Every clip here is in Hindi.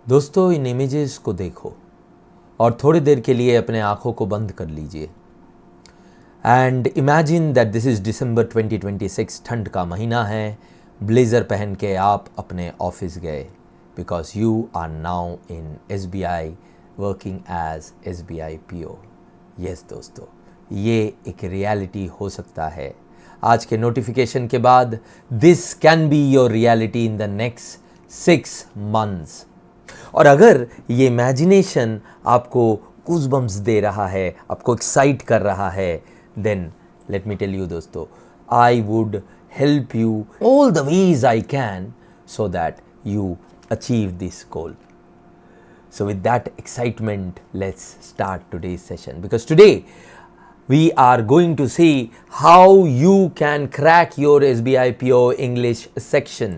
दोस्तों, इन इमेजेस को देखो और थोड़ी देर के लिए अपने आंखों को बंद कर लीजिए and imagine that this is December 2026। ठंड का महीना है। ब्लेजर पहन के आप अपने ऑफिस गए because you are now in SBI working as SBI PO। Yes दोस्तों, ये एक रियलिटी हो सकता है। आज के नोटिफिकेशन के बाद this can be your reality in the next 6 months। और अगर ये इमेजिनेशन आपको गूज़बम्प्स दे रहा है, आपको एक्साइट कर रहा है, then let me tell you दोस्तों, I would help you all the ways I can so that you achieve this goal. So with that excitement, let's start today's session, because today we are going to see how you can crack your SBI PO English section।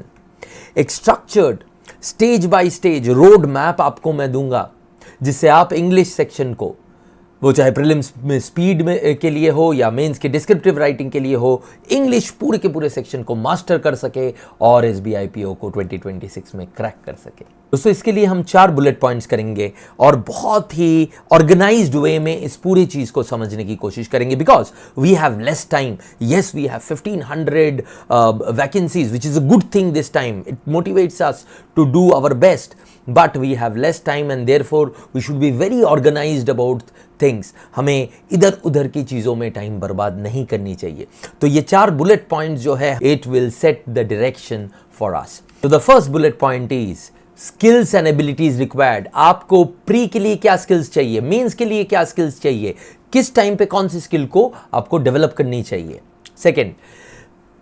एक structured stage by stage road map आपको मैं दूंगा जिससे आप इंग्लिश सेक्शन को, वो चाहे प्रीलिम्स में स्पीड में के लिए हो या मेंस के डिस्क्रिप्टिव राइटिंग के लिए हो, इंग्लिश पूरे के पूरे सेक्शन को मास्टर कर सके और SBI PO को 2026 में क्रैक कर सके। दोस्तों, इसके लिए हम 4 बुलेट पॉइंट्स करेंगे और बहुत ही ऑर्गेनाइज्ड वे में इस पूरी चीज को समझने की कोशिश करेंगे because we have less time. Yes, we have 1500 vacancies which is a good thing this time. It motivates us to do our best, but we have less time and therefore we should be very organized about things। हमें इधर उधर की चीज़ों में टाइम बर्बाद नहीं करनी चाहिए। तो ये 4 बुलेट पॉइंट्स जो है, it will set the direction for us। So the first bullet point is skills and abilities required। आपको प्री के लिए क्या स्किल्स चाहिए, मेंस के लिए क्या स्किल्स चाहिए, किस टाइम पे कौन सी स्किल को आपको डेवलप करनी चाहिए। सेकेंड,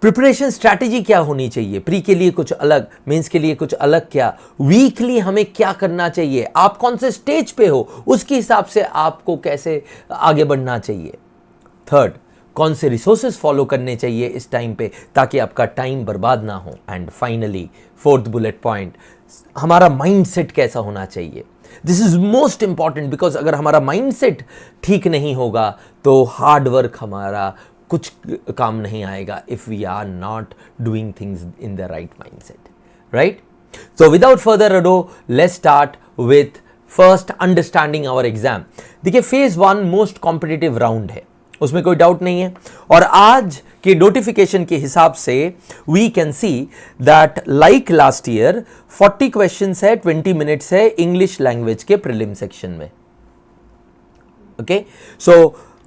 प्रिपरेशन स्ट्रैटेजी क्या होनी चाहिए, प्री के लिए कुछ अलग, मेंस के लिए कुछ अलग, क्या वीकली हमें क्या करना चाहिए, आप कौन से स्टेज पे हो उसके हिसाब से आपको कैसे आगे बढ़ना चाहिए। थर्ड, कौन से रिसोर्सेज फॉलो करने चाहिए इस टाइम पे ताकि आपका टाइम बर्बाद ना हो। And finally fourth bullet point, हमारा माइंडसेट कैसा होना चाहिए। This is most important because अगर हमारा माइंडसेट ठीक नहीं होगा तो हार्ड वर्क हमारा कुछ काम नहीं आएगा if we are not doing things in the right mindset, right? So without further ado, let's start with first understanding our exam। देखिए, phase 1 मोस्ट कॉम्पिटिटिव राउंड है, उसमें कोई डाउट नहीं है। और आज के नोटिफिकेशन के हिसाब से we can see that like last year 40 questions है, 20 minutes है इंग्लिश लैंग्वेज के प्रीलिम सेक्शन में। Okay, so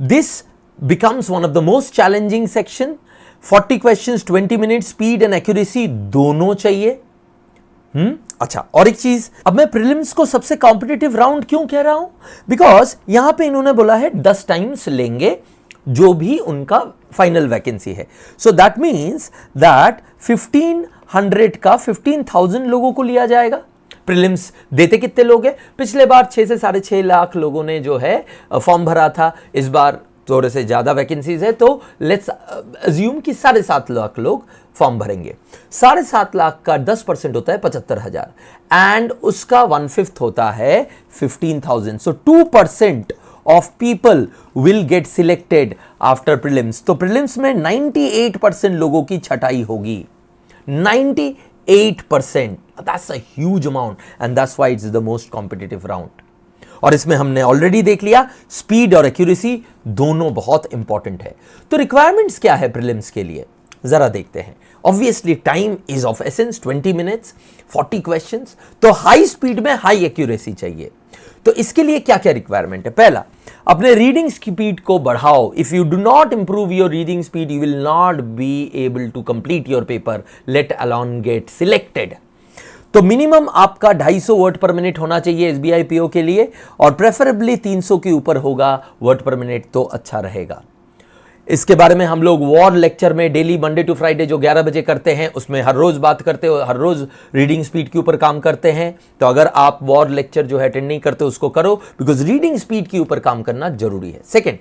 this becomes one of the most challenging section। 40 questions, 20 minutes, speed and accuracy दोनों चाहिए। अच्छा, और एक चीज, अब मैं प्रीलिम्स को सबसे कॉम्पिटिटिव राउंड क्यों कह रहा हूं, बिकॉज यहां पे इन्होंने बोला है 10 टाइम्स लेंगे जो भी उनका फाइनल वैकेंसी है। सो दैट मीन्स दैट 1500 का 15,000 लोगों को लिया जाएगा। प्रीलिम्स देते कितने लोग हैं, पिछले बार 6 से 6.5 लाख लोगों ने जो है फॉर्म भरा था, इस बार थोड़े से ज्यादा वैकेंसीज है तो लेट्स अज्यूम कि 7.5 लाख लोग फॉर्म भरेंगे। 7.5 लाख का 10% होता है 75,000 एंड उसका 1/5 होता है 15,000। सो 2% of people will get selected after prelims. तो प्रीलिम्स में 98% लोगों की छटाई होगी। 98%, that's a huge amount and that's why it's the most competitive round. और इसमें हमने ऑलरेडी देख लिया स्पीड और एक्यूरेसी दोनों बहुत इंपॉर्टेंट है। तो रिक्वायरमेंट्स क्या है प्रीलिम्स के लिए, जरा देखते हैं। Obviously time is of essence, 20 minutes, 40 questions, तो हाई स्पीड में हाई एक्यूरेसी चाहिए। तो इसके लिए क्या क्या रिक्वायरमेंट है। पहला, अपने रीडिंग स्पीड को बढ़ाओ। If you do not improve your reading speed you will not be able to complete your paper, let alone get selected. तो मिनिमम आपका 250 वर्ड पर मिनट होना चाहिए SBI PO के लिए और प्रेफरेबली 300 के ऊपर होगा वर्ड पर मिनट तो अच्छा रहेगा। इसके बारे में हम लोग वॉर लेक्चर में डेली मंडे टू फ्राइडे जो 11 बजे करते हैं उसमें हर रोज बात करते हो, हर रोज रीडिंग स्पीड के ऊपर काम करते हैं। तो अगर आप वॉर लेक्चर जो है अटेंड नहीं करते उसको करो बिकॉज रीडिंग स्पीड के ऊपर काम करना जरूरी है। Second,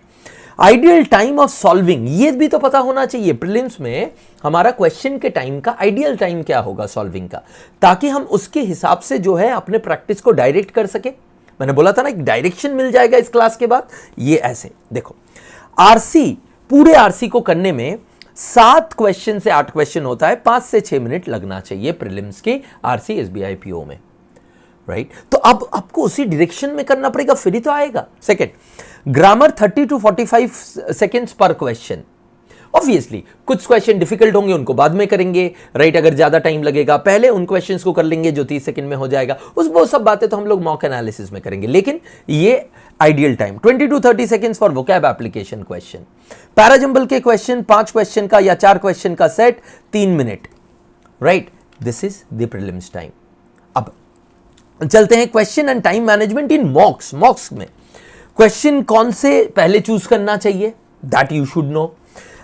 ideal time of solving, ये भी तो पता होना चाहिए प्रीलिम्स में हमारा क्वेश्चन के टाइम का आइडियल टाइम क्या होगा सॉल्विंग का, ताकि हम उसके हिसाब से जो है अपने प्रैक्टिस को डायरेक्ट कर सके। मैंने बोला था ना एक डायरेक्शन मिल जाएगा इस क्लास के बाद। ये ऐसे देखो, आरसी, पूरे आरसी को करने में 7 क्वेश्चन से 8 क्वेश्चन होता है, 5 से 6 मिनट लगना चाहिए प्रीलिम्स के आरसी SBI PO में। राइट तो अब आपको उसी डायरेक्शन में करना पड़ेगा, फिर ही तो आएगा। सेकेंड, ग्रामर 30 to 45 सेकेंड्स पर क्वेश्चन। ऑब्वियसली कुछ क्वेश्चन डिफिकल्ट होंगे, उनको बाद में करेंगे, राइट अगर ज्यादा टाइम लगेगा पहले उन क्वेश्चंस को कर लेंगे जो 30 सेकंड में हो जाएगा, वो सब बातें तो हम लोग मॉक एनालिसिस में करेंगे, लेकिन ये ideal time 20 to 30 seconds for vocab application question. Parajumble के क्वेश्चन 5 क्वेश्चन का या 4 क्वेश्चन का set 3 minute, right this is the prelims time. अब चलते हैं क्वेश्चन एंड टाइम मैनेजमेंट इन मॉक्स। मॉक्स में क्वेश्चन कौन से पहले चूज करना चाहिए, that you should no,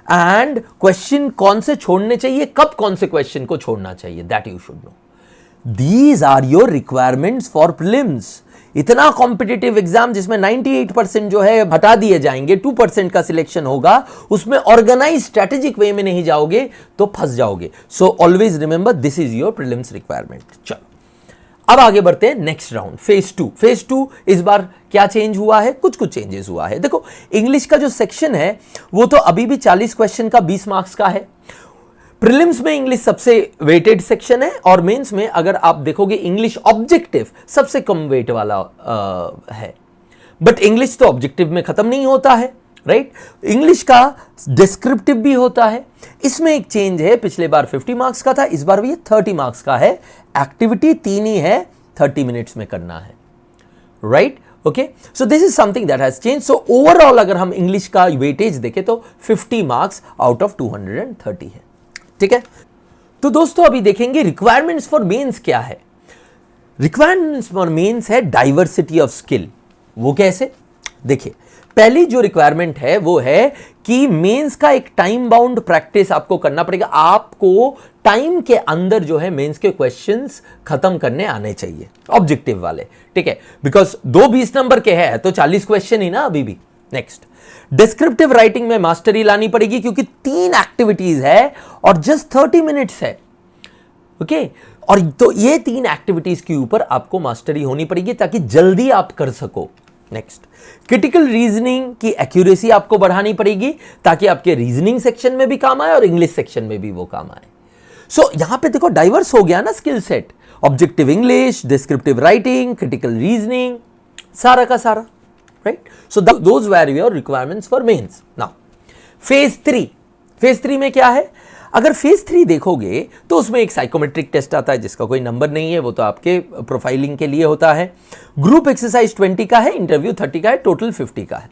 and question कौन से छोड़ने चाहिए, कब कौन से क्वेश्चन को छोड़ना चाहिए, that you should know. These are your requirements for prelims. इतना कॉम्पिटिटिव एग्जाम जिसमें 98% जो है हटा दिए जाएंगे, 2% का सिलेक्शन होगा, उसमें ऑर्गेनाइज स्ट्रेटेजिक वे में नहीं जाओगे तो फंस जाओगे। So always remember this is your prelims requirement. चलो अब आगे बढ़ते हैं नेक्स्ट राउंड, फेज 2। फेज 2 इस बार क्या चेंज हुआ है, कुछ चेंजेस हुआ है। देखो इंग्लिश का जो सेक्शन है वो तो अभी भी 40 क्वेश्चन का 20 मार्क्स का है। प्रीलिम्स में इंग्लिश सबसे वेटेड सेक्शन है और मेंस में अगर आप देखोगे इंग्लिश ऑब्जेक्टिव सबसे कम वेट वाला है। बट इंग्लिश तो ऑब्जेक्टिव में खत्म नहीं होता है, राइट इंग्लिश का डिस्क्रिप्टिव भी होता है। इसमें एक चेंज है, पिछले बार 50 मार्क्स का था, इस बार भी 30 मार्क्स का है। एक्टिविटी 3 ही है, 30 मिनट्स में करना है, right okay. So this is something that has change. So overall अगर हम इंग्लिश का वेटेज देखें तो 50 मार्क्स आउट ऑफ 230 है, ठीक है। तो दोस्तों अभी देखेंगे रिक्वायरमेंट्स फॉर मेंस क्या है। रिक्वायरमेंट्स फॉर मेंस है डाइवर्सिटी ऑफ स्किल। वो कैसे, देखिए पहली जो रिक्वायरमेंट है वो है कि मेंस का एक टाइम बाउंड प्रैक्टिस आपको करना पड़ेगा। आपको टाइम के अंदर जो है मेंस के क्वेश्चंस खत्म करने आने चाहिए, ऑब्जेक्टिव वाले, ठीक है। बिकॉज 2 20 नंबर के हैं तो 40 क्वेश्चन ही ना अभी भी। नेक्स्ट, डिस्क्रिप्टिव राइटिंग में मास्टरी लानी पड़ेगी क्योंकि 3 एक्टिविटीज है और जस्ट 30 मिनट्स है, ओके और तो ये 3 एक्टिविटीज के ऊपर आपको मास्टरी होनी पड़ेगी ताकि जल्दी आप कर सको। नेक्स्ट, क्रिटिकल रीजनिंग की एक्यूरेसी आपको बढ़ानी पड़ेगी ताकि आपके रीजनिंग सेक्शन में भी काम आए और इंग्लिश सेक्शन में भी वो काम आए। सो यहां पे देखो डाइवर्स हो गया ना skill set, objective English, descriptive writing, critical reasoning, सारा का सारा, right. So those were your requirements for mains. Now phase 3, phase 3 में क्या है, अगर फेज 3 देखोगे तो उसमें एक साइकोमेट्रिक टेस्ट आता है जिसका कोई नंबर नहीं है, वो तो आपके प्रोफाइलिंग के लिए होता है। ग्रुप एक्सरसाइज 20 का है, इंटरव्यू 30 का है, टोटल 50 का है,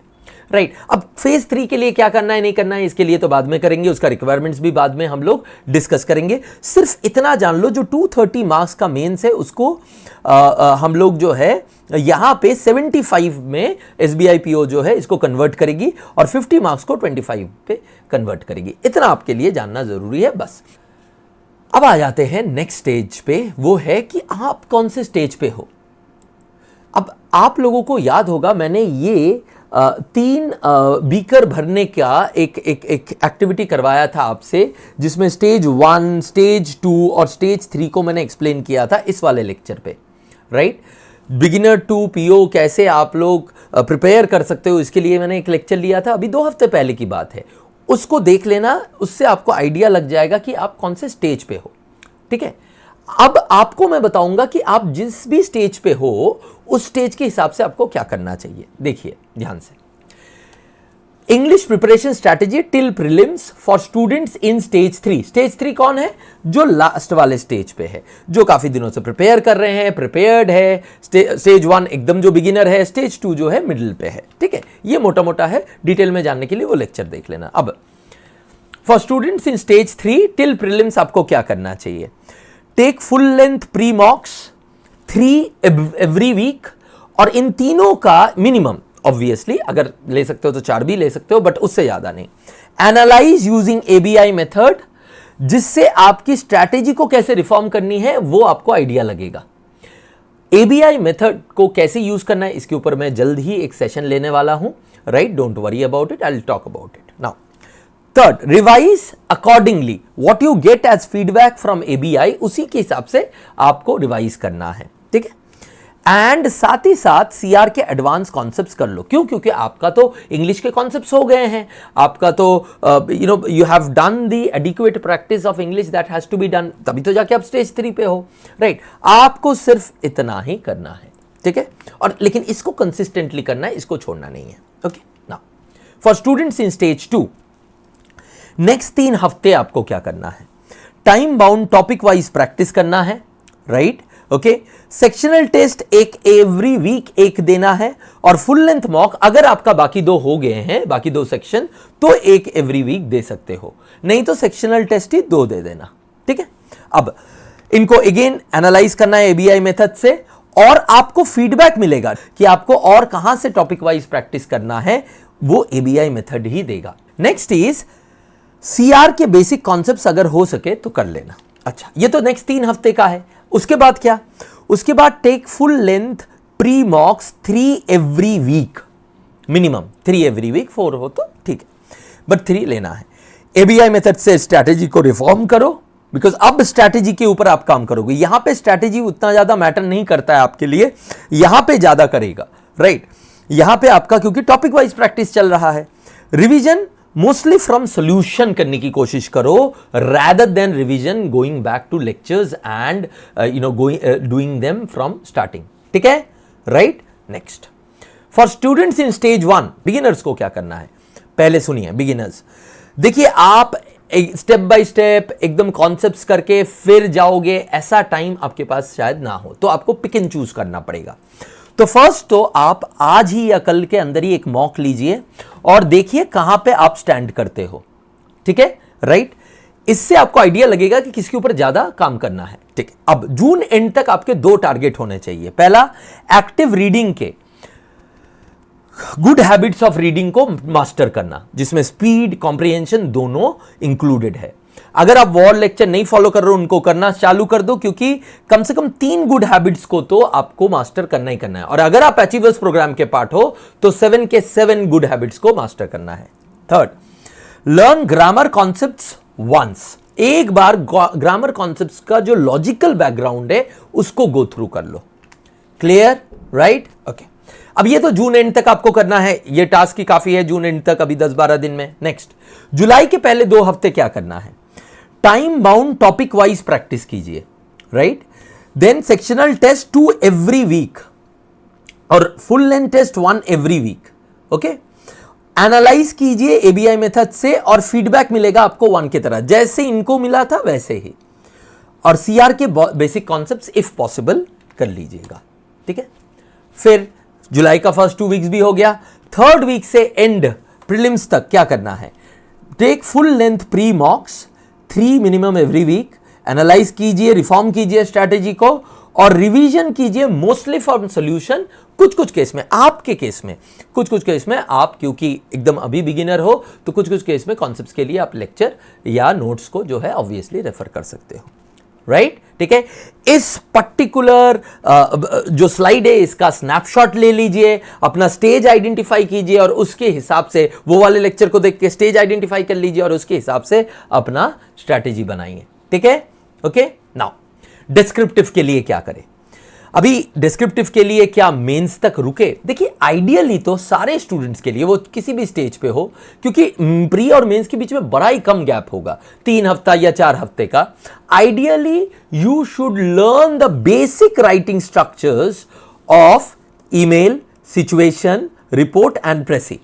राइट। अब फेज 3 के लिए क्या करना है नहीं करना है इसके लिए तो बाद में करेंगे, उसका रिक्वायरमेंट्स भी बाद में हम लोग डिस्कस करेंगे। सिर्फ इतना जान लो जो 230 मार्क्स का मेंस है उसको हम लोग जो है यहां पे 75 में SBI PO जो है इसको कन्वर्ट करेगी और 50 मार्क्स को 25 पे कन्वर्ट करेगी। इतना आपके लिए जानना जरूरी है बस। अब आ जाते हैं नेक्स्ट स्टेज पे, वो है कि आप कौन से स्टेज पे हो। अब आप लोगों को याद होगा मैंने ये 3 बीकर भरने का एक एक्टिविटी करवाया था आपसे, जिसमें स्टेज 1, स्टेज 2 और स्टेज 3 को मैंने एक्सप्लेन किया था इस वाले लेक्चर पे, राइट। बिगिनर टू PO कैसे आप लोग प्रिपेयर कर सकते हो इसके लिए मैंने एक लेक्चर लिया था, अभी 2 हफ्ते पहले की बात है, उसको देख लेना, उससे आपको आइडिया लग जाएगा कि आप कौन से स्टेज पे हो, ठीक है। अब आपको मैं बताऊंगा कि आप जिस भी स्टेज पे हो उस स्टेज के हिसाब से आपको क्या करना चाहिए। देखिए ध्यान से, English preparation strategy till prelims for students in stage 3। Stage 3 कौन है, जो लास्ट वाले स्टेज पे है, जो काफी दिनों से प्रिपेयर कर रहे हैं, प्रिपेयर्ड है। स्टेज 1 एकदम जो बिगिनर है, स्टेज 2 जो है मिडिल पे है, ठीक है। ये मोटा मोटा है, डिटेल में जानने के लिए वो लेक्चर देख लेना। अब for students in stage 3 till prelims आपको क्या करना चाहिए, take full length pre mocks 3 every week, और इन तीनों का मिनिमम ऑब्वियसली अगर ले सकते हो तो 4 भी ले सकते हो, बट उससे ज्यादा नहीं। एनालाइज यूजिंग ABI मेथड, जिससे आपकी स्ट्रैटेजी को कैसे रिफॉर्म करनी है वो आपको आइडिया लगेगा। ABI मेथड को कैसे यूज करना है इसके ऊपर मैं जल्द ही एक सेशन लेने वाला हूं, right, don't worry about it, I will talk about it now. Third, revise accordingly what you get as feedback from ABI, उसी के हिसाब से आपको रिवाइज करना है, ठीक है। एंड साथ ही साथ सीआर के एडवांस कॉन्सेप्ट्स कर लो। क्यों? क्योंकि आपका तो इंग्लिश के कॉन्सेप्ट्स हो गए हैं, आपका तो you have done the adequate practice of English that has to be done, तभी तो जाके आप स्टेज 3 पे हो, राइट? आपको सिर्फ इतना ही करना है, ठीक है? और लेकिन इसको कंसिस्टेंटली करना है, इसको छोड़ना नहीं है। Okay, now for students in stage 2, next 3 हफ्ते आपको क्या करना है? Time bound topic wise practice करना है, राइट? ओके, सेक्शनल टेस्ट एक एवरी वीक एक देना है, और फुल लेंथ मॉक अगर आपका बाकी 2 हो गए हैं, बाकी 2 सेक्शन, तो एक एवरी वीक दे सकते हो, नहीं तो सेक्शनल टेस्ट ही 2 दे देना, ठीक है? अब इनको अगेन एनालाइज करना है एबीआई मेथड से, और आपको फीडबैक मिलेगा कि आपको और कहां से टॉपिक वाइज प्रैक्टिस करना है, वो एबीआई मेथड ही देगा। नेक्स्ट इज सीआर के बेसिक कॉन्सेप्ट्स अगर हो सके तो कर लेना। अच्छा, ये तो नेक्स्ट 3 हफ्ते का है। उसके बाद क्या? उसके बाद take full length pre mocks 3 every week, minimum 3 every week, 4 हो तो ठीक है, बट 3 लेना है। एबीआई मेथड से स्ट्रैटेजी को रिफॉर्म करो, बिकॉज अब स्ट्रैटेजी के ऊपर आप काम करोगे। यहां पे स्ट्रैटेजी उतना ज्यादा मैटर नहीं करता है आपके लिए, यहां पे ज्यादा करेगा, राइट? यहां पे आपका क्योंकि टॉपिक वाइज प्रैक्टिस चल रहा है। रिवीजन मोस्टली फ्रॉम सोल्यूशन करने की कोशिश करो, rather than revision going back to lectures and doing them from starting, ठीक है, right? Next, for students in stage 1, beginners को क्या करना है? पहले सुनिए बिगिनर्स, देखिए आप स्टेप बाय स्टेप एकदम कॉन्सेप्ट्स करके फिर जाओगे, ऐसा टाइम आपके पास शायद ना हो, तो आपको पिक एंड चूज करना पड़ेगा। तो फर्स्ट तो आप आज ही या कल के अंदर ही एक मॉक लीजिए और देखिए कहां पे आप स्टैंड करते हो, ठीक है, राइट? इससे आपको आइडिया लगेगा कि किसके ऊपर ज्यादा काम करना है, ठीक है? अब जून एंड तक आपके 2 टारगेट होने चाहिए। पहला, एक्टिव रीडिंग के गुड हैबिट्स ऑफ रीडिंग को मास्टर करना, जिसमें स्पीड, कॉम्प्रिहेंशन दोनों इंक्लूडेड है। अगर आप वॉर लेक्चर नहीं फॉलो कर रहे हो, उनको करना चालू कर दो, क्योंकि कम से कम 3 गुड हैबिट्स को तो आपको मास्टर करना ही करना है। और अगर आप अचीवर्स प्रोग्राम के पार्ट हो तो 7 के 7 गुड हैबिट्स को मास्टर करना है। Third, learn grammar concepts once, एक बार ग्रामर कॉन्सेप्ट्स का जो लॉजिकल बैकग्राउंड है उसको गो थ्रू कर लो। Clear, right? ओके, अब ये तो जून एंड तक आपको करना है, ये टास्क ही काफी है जून एंड तक, अभी 10-12 दिन में। नेक्स्ट, जुलाई के पहले 2 हफ्ते क्या करना है? Time bound topic wise practice कीजिए, right? Then sectional test 2 every week और full length test 1 every week. Okay, analyse कीजिए एबीआई मेथड से और फीडबैक मिलेगा आपको 1 की तरह, जैसे इनको मिला था वैसे ही। और सीआर के बेसिक कॉन्सेप्ट्स इफ पॉसिबल कर लीजिएगा, ठीक है? फिर जुलाई का फर्स्ट 2 वीक्स भी हो गया। थर्ड वीक से एंड प्रीलिम्स तक क्या करना है? Take full length pre mocks 3 minimum every week, analyse कीजिए, रिफॉर्म कीजिए स्ट्रैटेजी को, और रिवीजन कीजिए मोस्टली फ्रॉम सॉल्यूशन। कुछ केस में, आपके केस में, कुछ केस में आप क्योंकि एकदम अभी बिगिनर हो तो कुछ केस में कॉन्सेप्ट्स के लिए आप लेक्चर या नोट्स को जो है ऑब्वियसली रेफर कर सकते हो, राइट? ठीक है, इस पर्टिकुलर जो स्लाइड है इसका स्नैपशॉट ले लीजिए, अपना स्टेज आइडेंटिफाई कीजिए और उसके हिसाब से वो वाले लेक्चर को देख के स्टेज आइडेंटिफाई कर लीजिए और उसके हिसाब से अपना स्ट्रैटेजी बनाइए, ठीक है? ओके, नाउ डिस्क्रिप्टिव के लिए क्या करें? अभी डिस्क्रिप्टिव के लिए क्या मेंस तक रुके? देखिए, आइडियली तो सारे स्टूडेंट्स के लिए, वो किसी भी स्टेज पे हो, क्योंकि प्री और मेंस के बीच में बड़ा ही कम गैप होगा, 3 हफ्ता या 4 हफ्ते का। Ideally you should learn the basic writing structures of email, situation, report and precis.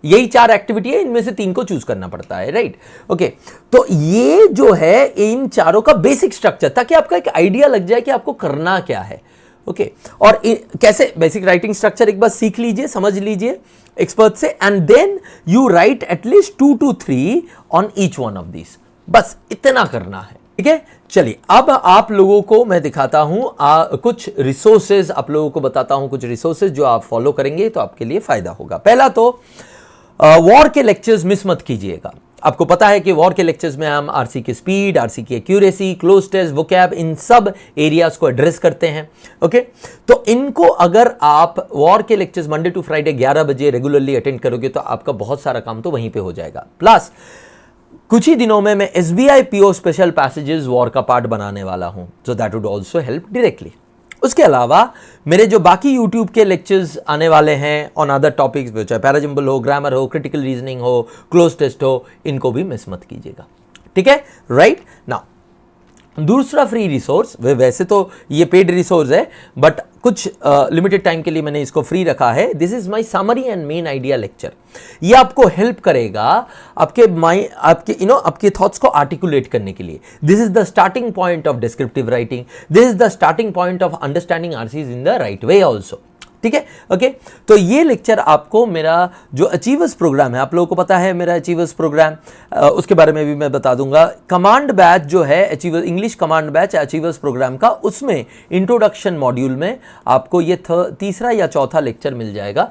यही 4 एक्टिविटी है, इनमें से 3 को चूज करना पड़ता है, राइट? ओके, तो ये जो है इन चारों का बेसिक स्ट्रक्चर, ताकि आपका एक आइडिया लग जाए कि आपको करना क्या है। ओके, और कैसे बेसिक राइटिंग स्ट्रक्चर एक बार सीख लीजिए, समझ लीजिए एक्सपर्ट से, and then you write at least 2 to 3 on each one of this. बस इतना करना है, ठीक है? चलिए, अब आप लोगों को मैं दिखाता हूं कुछ रिसोर्सेज, आप लोगों को बताता हूं कुछ रिसोर्सेज जो आप फॉलो करेंगे तो आपके लिए फायदा होगा। पहला तो वॉर के लेक्चर्स मिस मत कीजिएगा। आपको पता है कि वॉर के लेक्चर्स में हम आरसी की स्पीड, आरसी की एक्यूरेसी, क्लोज टेस्ट, वोकैब, इन सब एरियाज को एड्रेस करते हैं। ओके, तो इनको अगर आप वॉर के लेक्चर्स मंडे टू फ्राइडे 11 बजे रेगुलरली अटेंड करोगे तो आपका बहुत सारा काम तो वहीं पे हो जाएगा। प्लस कुछ ही दिनों में मैं SBI PO special passages war का पार्ट बनाने वाला हूं, so that would also help directly. उसके अलावा मेरे जो बाकी YouTube के लेक्चर्स आने वाले हैं ऑन अदर टॉपिक्स, चाहे पैराजिम्बल हो, ग्रामर हो, क्रिटिकल रीजनिंग हो, क्लोज टेस्ट हो, इनको भी मिस मत कीजिएगा, ठीक है, राइट। नाउ दूसरा फ्री रिसोर्स, वैसे तो ये पेड रिसोर्स है बट कुछ लिमिटेड टाइम के लिए मैंने इसको फ्री रखा है। This is my summary and main idea lecture. ये आपको हेल्प करेगा आपके थॉट्स को आर्टिकुलेट करने के लिए। This is the starting point of descriptive writing, this is the starting point of understanding RCs in the right way also, ठीक है, ओके। तो ये लेक्चर आपको मेरा जो अचीवर्स प्रोग्राम है, आप लोगों को पता है मेरा अचीवर्स प्रोग्राम, उसके बारे में भी मैं बता दूंगा। कमांड बैच जो है achievers English command batch achievers programme का, उसमें इंट्रोडक्शन मॉड्यूल में आपको ये तीसरा या चौथा लेक्चर मिल जाएगा।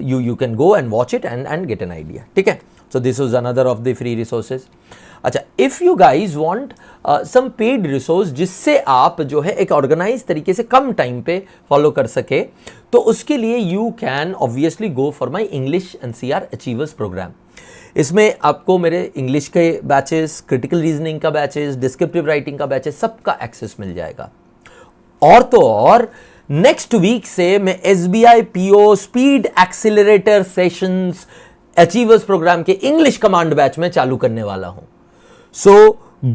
You can go and watch it and get an idea, ठीक है। So this was another of the free resources. अच्छा, if you guys want some paid resource जिससे आप जो है एक ऑर्गेनाइज तरीके से कम टाइम पे फॉलो कर सके, तो उसके लिए you can obviously go for my English NCER achievers program. इसमें आपको मेरे इंग्लिश के बैचेस, क्रिटिकल रीजनिंग का बैचेस, डिस्क्रिप्टिव राइटिंग का बैचेस, सबका एक्सेस मिल जाएगा। और तो और नेक्स्ट वीक से मैं SBI PO speed accelerator sessions achievers programme के इंग्लिश कमांड बैच में चालू करने वाला हूं। So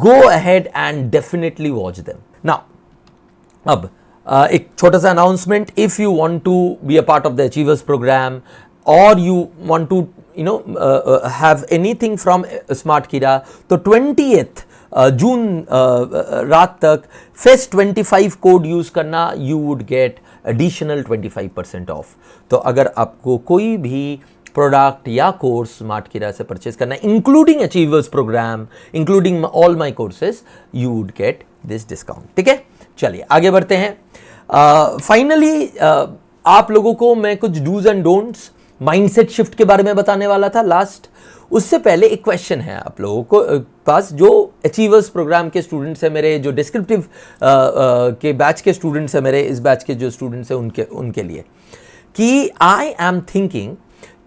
go ahead and definitely watch them. Now, अब एक छोटा सा announcement, if you want to be a part of the achievers program और you want to have anything from smart Keeda, तो 20th जून रात तक फेस्ट 25 कोड यूज करना, you would get additional 25% off. तो अगर आपको कोई भी प्रोडक्ट या कोर्स स्मार्ट कीड़ा से परचेज करना है, including achievers programme, including all my courses, you would get this discount, ठीक है। चलिए आगे बढ़ते हैं। फाइनली आप लोगों को मैं कुछ dos and don'ts mindset shift के बारे में बताने वाला था लास्ट। उससे पहले एक क्वेश्चन है आप लोगों को पास, जो अचीवर्स प्रोग्राम के स्टूडेंट्स हैं मेरे, जो डिस्क्रिप्टिव के बैच के स्टूडेंट्स हैं मेरे, इस बैच के जो स्टूडेंट्स हैं उनके लिए, कि आई एम थिंकिंग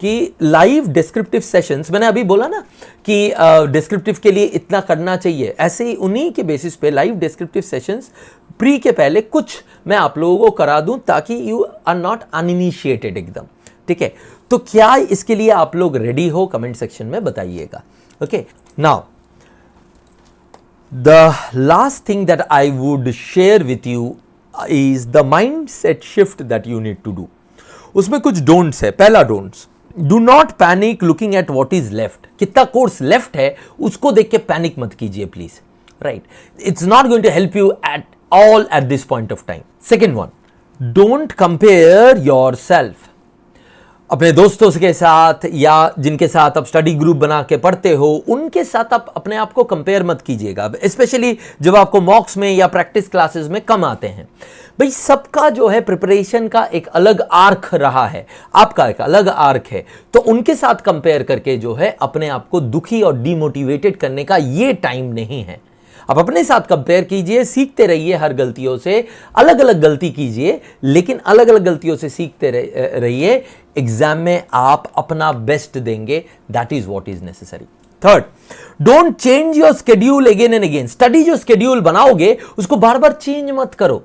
कि लाइव डिस्क्रिप्टिव सेशंस, मैंने अभी बोला ना कि डिस्क्रिप्टिव के लिए इतना करना चाहिए, ऐसे ही उन्हीं के बेसिस पे लाइव डिस्क्रिप्टिव सेशंस प्री के पहले कुछ मैं आप लोगों को करा दूं, ताकि यू आर नॉट अनइनिशिएटेड एकदम, ठीक है। तो क्या इसके लिए आप लोग रेडी हो? कमेंट सेक्शन में बताइएगा, okay. Now the last thing that I would share with you is the mindset shift that you need to do. उसमें कुछ डोंट्स है। पहला don'ts, do not panic looking at what is left. कितना कोर्स लेफ्ट है उसको देख के पैनिक मत कीजिए please, right. It's not going to help you at all at this point of time. Second one, don't compare yourself अपने दोस्तों के साथ या जिनके साथ आप स्टडी ग्रुप बना के पढ़ते हो, उनके साथ आप अपने आप को कंपेयर मत कीजिएगा, स्पेशली जब आपको मॉक्स में या प्रैक्टिस क्लासेस में कम आते हैं। भाई सबका जो है प्रिपरेशन का एक अलग आर्क रहा है, आपका एक अलग आर्क है, तो उनके साथ कंपेयर करके जो है अपने आप को दुखी और डीमोटिवेटेड करने का ये टाइम नहीं है। आप अपने साथ कंपेयर कीजिए, सीखते रहिए, हर गलतियों से अलग अलग गलती कीजिए, लेकिन अलग अलग गलतियों से सीखते रहिए। एग्जाम में आप अपना बेस्ट देंगे, that is what is necessary. Third, don't change your schedule again and again. Study जो स्केड्यूल बनाओगे उसको बार बार चेंज मत करो,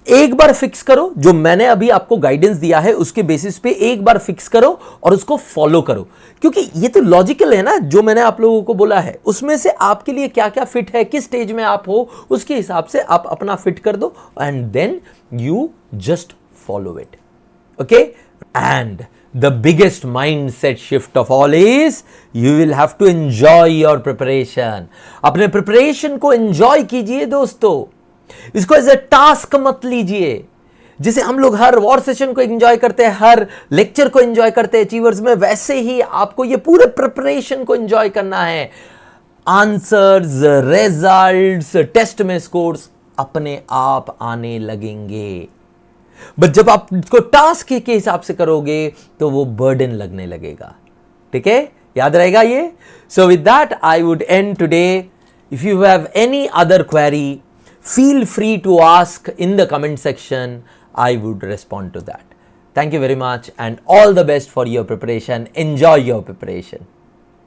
एक बार फिक्स करो। जो मैंने अभी आपको गाइडेंस दिया है उसके बेसिस पे एक बार फिक्स करो और उसको फॉलो करो, क्योंकि ये तो लॉजिकल है ना, जो मैंने आप लोगों को बोला है उसमें से आपके लिए क्या क्या फिट है, किस स्टेज में आप हो, उसके हिसाब से आप अपना फिट कर दो and then you just follow it, okay. And the biggest mindset shift of all is you will have to enjoy your preparation. अपने प्रिपरेशन को एंजॉय कीजिए दोस्तों, इसको एज ए टास्क मत लीजिए। जिसे हम लोग हर वॉर सेशन को एंजॉय करते हैं, हर लेक्चर को एंजॉय करते हैं अचीवर्स में, वैसे ही आपको ये पूरे प्रिपरेशन को एंजॉय करना है। आंसर्स, रिजल्ट्स, टेस्ट में स्कोर्स अपने आप आने लगेंगे, बट जब आप इसको टास्क के हिसाब से करोगे तो वो बर्डन लगने लगेगा, ठीक है, याद रहेगा ये। So with that I would and today. If you have any other query, feel free to ask in the comment section. I would respond to that. Thank you very much and all the best for your preparation. Enjoy your preparation.